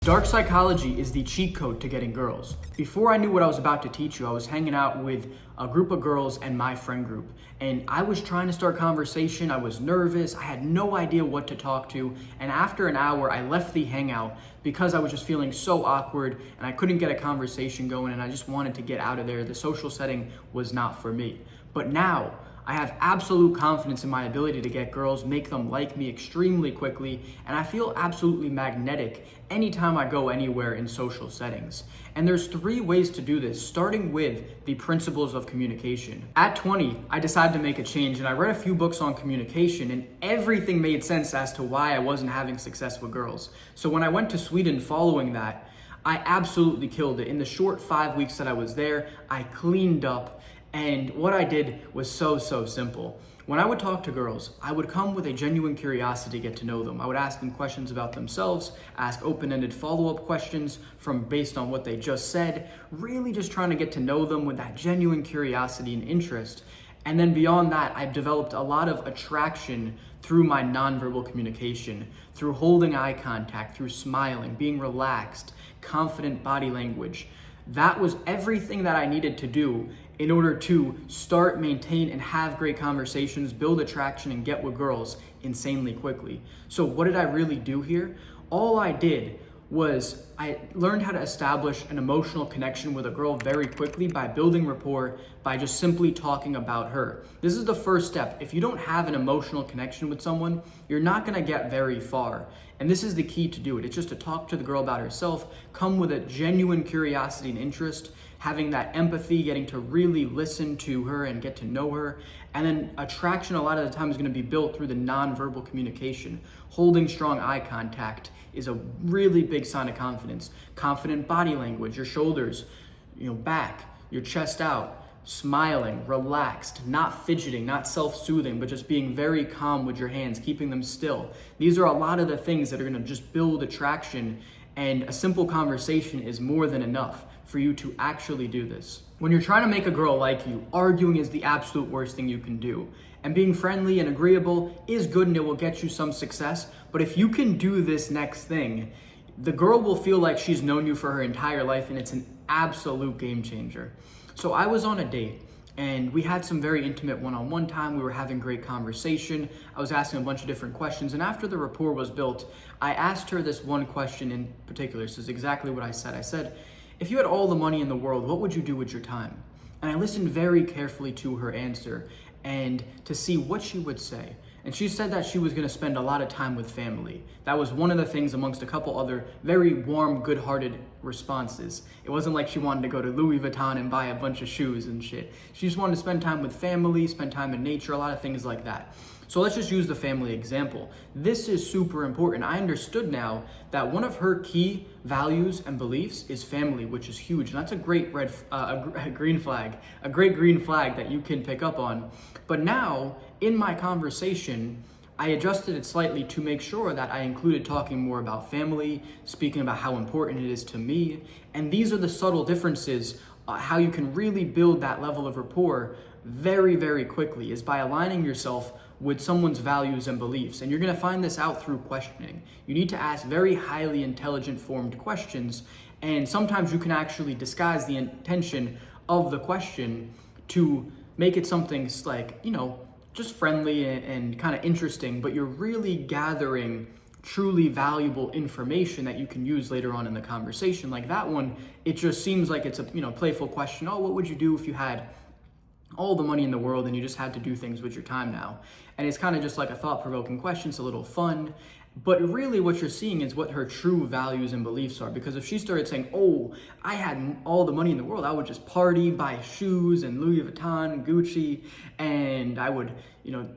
Dark psychology is the cheat code to getting girls. Before I knew what I was about to teach you, I was hanging out with a group of girls and my friend group. And I was trying to start conversation. I was nervous. I had no idea what to talk to. And after an hour, I left the hangout because I was just feeling so awkward and I couldn't get a conversation going and I just wanted to get out of there. The social setting was not for me. But now, I have absolute confidence in my ability to get girls, make them like me extremely quickly, and I feel absolutely magnetic anytime I go anywhere in social settings. And there's 3 ways to do this, starting with the principles of communication. At 20, I decided to make a change and I read a few books on communication and everything made sense as to why I wasn't having success with girls. So when I went to Sweden following that, I absolutely killed it. In the short 5 weeks that I was there, I cleaned up. And what I did was so simple. When I would talk to girls, I would come with a genuine curiosity to get to know them. I would ask them questions about themselves, ask open-ended follow-up questions based on what they just said, really just trying to get to know them with that genuine curiosity and interest. And then beyond that, I've developed a lot of attraction through my nonverbal communication, through holding eye contact, through smiling, being relaxed, confident body language. That was everything that I needed to do in order to start, maintain, and have great conversations, build attraction, and get with girls insanely quickly. So what did I really do here? All I did was I learned how to establish an emotional connection with a girl very quickly by building rapport, by just simply talking about her. This is the first step. If you don't have an emotional connection with someone, you're not gonna get very far. And this is the key to do it. It's just to talk to the girl about herself, come with a genuine curiosity and interest, having that empathy, getting to really listen to her and get to know her. And then attraction a lot of the time is gonna be built through the nonverbal communication. Holding strong eye contact is a really big sign of confidence. Confident body language, your shoulders, back, your chest out, smiling, relaxed, not fidgeting, not self-soothing, but just being very calm with your hands, keeping them still. These are a lot of the things that are gonna just build attraction, and a simple conversation is more than enough for you to actually do this. When you're trying to make a girl like you, arguing is the absolute worst thing you can do. And being friendly and agreeable is good and it will get you some success, but if you can do this next thing, the girl will feel like she's known you for her entire life and it's an absolute game changer. So I was on a date and we had some very intimate one-on-one time. We were having great conversation. I was asking a bunch of different questions, and after the rapport was built, I asked her this one question in particular. This is exactly what I said. I said, if you had all the money in the world, what would you do with your time? And I listened very carefully to her answer and to see what she would say. And she said that she was gonna spend a lot of time with family. That was one of the things amongst a couple other very warm, good-hearted responses. It wasn't like she wanted to go to Louis Vuitton and buy a bunch of shoes and shit. She just wanted to spend time with family, spend time in nature, a lot of things like that. So let's just use the family example. This is super important. I understood now that one of her key values and beliefs is family, which is huge. And that's a great green flag that you can pick up on. But now, in my conversation, I adjusted it slightly to make sure that I included talking more about family, speaking about how important it is to me. And these are the subtle differences, how you can really build that level of rapport very quickly, is by aligning yourself with someone's values and beliefs. And you're gonna find this out through questioning. You need to ask very highly intelligent formed questions, and sometimes you can actually disguise the intention of the question to make it something like, just friendly and kind of interesting, but you're really gathering truly valuable information that you can use later on in the conversation. Like that one, it just seems like it's a playful question. Oh, what would you do if you had all the money in the world and you just had to do things with your time now? And it's kind of just like a thought-provoking question. It's a little fun, but really what you're seeing is what her true values and beliefs are. Because if she started saying, oh, I had all the money in the world, I would just party, buy shoes and Louis Vuitton, Gucci, and I would,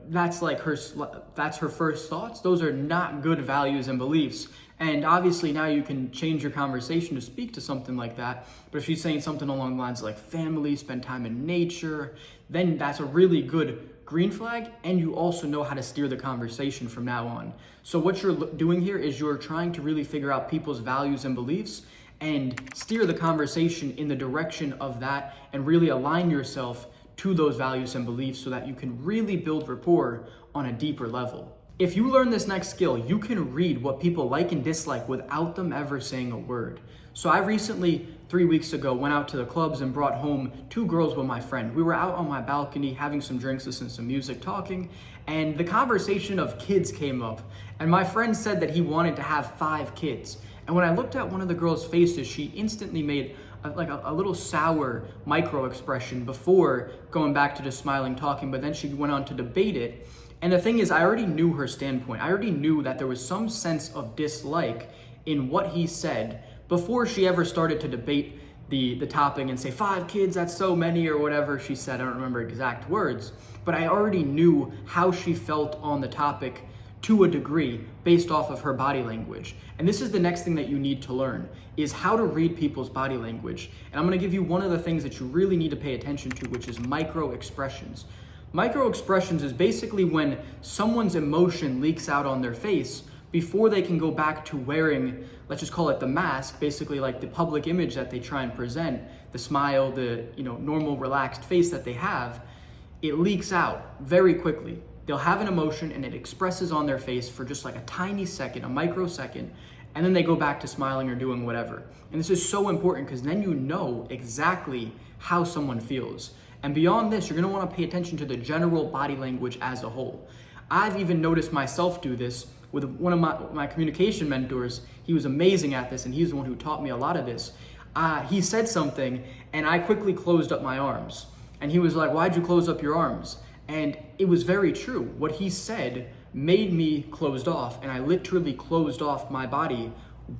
that's her first thoughts. Those are not good values and beliefs. And obviously now you can change your conversation to speak to something like that. But if she's saying something along the lines like family, spend time in nature, then that's a really good green flag, and you also know how to steer the conversation from now on. So what you're doing here is you're trying to really figure out people's values and beliefs and steer the conversation in the direction of that and really align yourself to those values and beliefs so that you can really build rapport on a deeper level. If you learn this next skill, you can read what people like and dislike without them ever saying a word. So I recently, 3 weeks ago, went out to the clubs and brought home 2 girls with my friend. We were out on my balcony having some drinks, listening to some music, talking, and the conversation of kids came up. And my friend said that he wanted to have 5 kids. And when I looked at one of the girls' faces, she instantly made a little sour micro expression before going back to just smiling, talking, but then she went on to debate it. And the thing is, I already knew her standpoint. I already knew that there was some sense of dislike in what he said before she ever started to debate the topic and say, 5 kids, that's so many, or whatever she said. I don't remember exact words, but I already knew how she felt on the topic to a degree based off of her body language. And this is the next thing that you need to learn, is how to read people's body language. And I'm gonna give you one of the things that you really need to pay attention to, which is micro expressions. Micro expressions is basically when someone's emotion leaks out on their face before they can go back to wearing, let's just call it the mask, basically like the public image that they try and present, the smile, the normal relaxed face that they have. It leaks out very quickly. They'll have an emotion and it expresses on their face for just like a tiny second, a microsecond, and then they go back to smiling or doing whatever. And this is so important because then you know exactly how someone feels. And beyond this, you're gonna wanna pay attention to the general body language as a whole. I've even noticed myself do this with one of my communication mentors. He was amazing at this and he's the one who taught me a lot of this. He said something and I quickly closed up my arms. And he was like, "Why'd you close up your arms?" And it was very true. What he said made me closed off, and I literally closed off my body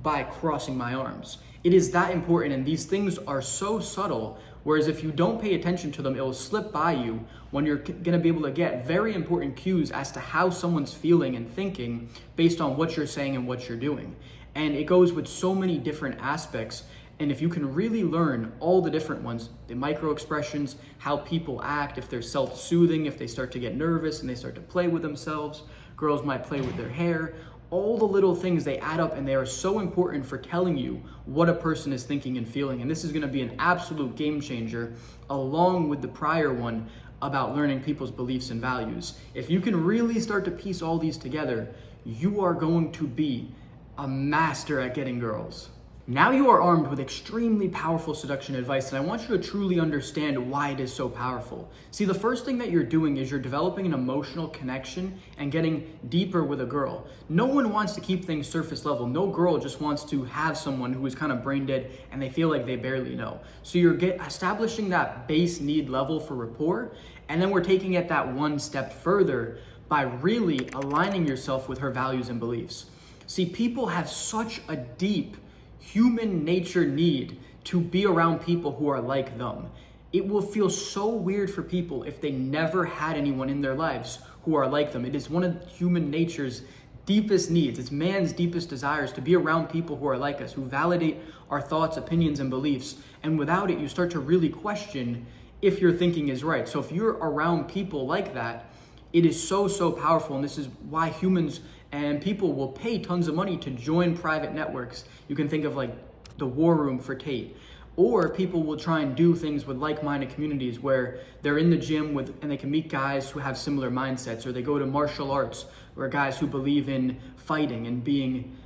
by crossing my arms. It is that important, and these things are so subtle, whereas if you don't pay attention to them, it will slip by you when you're gonna be able to get very important cues as to how someone's feeling and thinking based on what you're saying and what you're doing. And it goes with so many different aspects. And if you can really learn all the different ones, the micro expressions, how people act, if they're self-soothing, if they start to get nervous and they start to play with themselves, girls might play with their hair, all the little things, they add up and they are so important for telling you what a person is thinking and feeling. And this is gonna be an absolute game changer along with the prior one about learning people's beliefs and values. If you can really start to piece all these together, you are going to be a master at getting girls. Now you are armed with extremely powerful seduction advice, and I want you to truly understand why it is so powerful. See, the first thing that you're doing is you're developing an emotional connection and getting deeper with a girl. No one wants to keep things surface level. No girl just wants to have someone who is kind of brain dead and they feel like they barely know. So you're establishing that base need level for rapport, and then we're taking it that one step further by really aligning yourself with her values and beliefs. See, people have such a deep human nature need to be around people who are like them. It will feel so weird for people if they never had anyone in their lives who are like them. It is one of human nature's deepest needs. It's man's deepest desires to be around people who are like us, who validate our thoughts, opinions, and beliefs. And without it, you start to really question if your thinking is right. So if you're around people like that, it is so, so powerful. And this is why humans and people will pay tons of money to join private networks. You can think of like the War Room for Tate. Or people will try and do things with like-minded communities where they're in the gym and they can meet guys who have similar mindsets, or they go to martial arts or guys who believe in fighting and being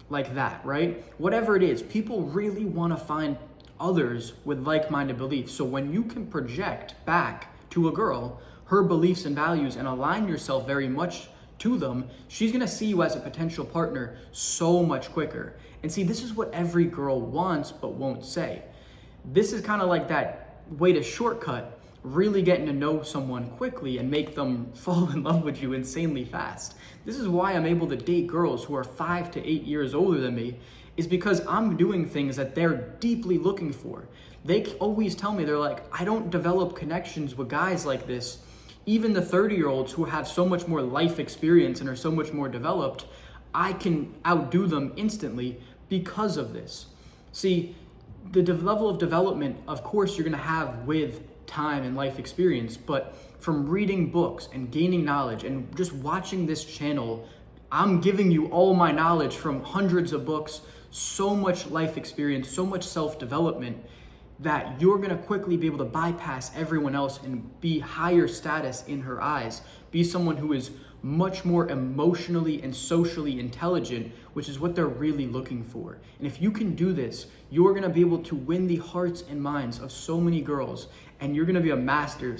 like that, right? Whatever it is, people really want to find others with like-minded beliefs. So when you can project back to a girl her beliefs and values and align yourself very much to them, she's gonna see you as a potential partner so much quicker. And see, this is what every girl wants but won't say. This is kind of like that way to shortcut really getting to know someone quickly and make them fall in love with you insanely fast. This is why I'm able to date girls who are 5 to 8 years older than me, is because I'm doing things that they're deeply looking for. They always tell me, they're like, I don't develop connections with guys like this. Even the 30-year-olds who have so much more life experience and are so much more developed, I can outdo them instantly because of this. See, the level of development, of course, you're gonna have with time and life experience, but from reading books and gaining knowledge and just watching this channel, I'm giving you all my knowledge from hundreds of books, so much life experience, so much self-development, that you're gonna quickly be able to bypass everyone else and be higher status in her eyes. Be someone who is much more emotionally and socially intelligent, which is what they're really looking for. And if you can do this, you're gonna be able to win the hearts and minds of so many girls, and you're gonna be a master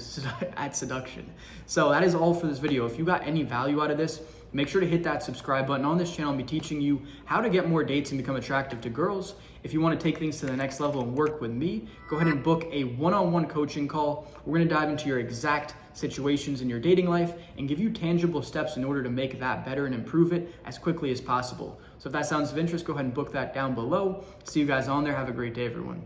at seduction. So that is all for this video. If you got any value out of this, make sure to hit that subscribe button. On this channel, I'll be teaching you how to get more dates and become attractive to girls. If you want to take things to the next level and work with me, go ahead and book a one-on-one coaching call. We're going to dive into your exact situations in your dating life and give you tangible steps in order to make that better and improve it as quickly as possible. So if that sounds of interest, go ahead and book that down below. See you guys on there. Have a great day, everyone.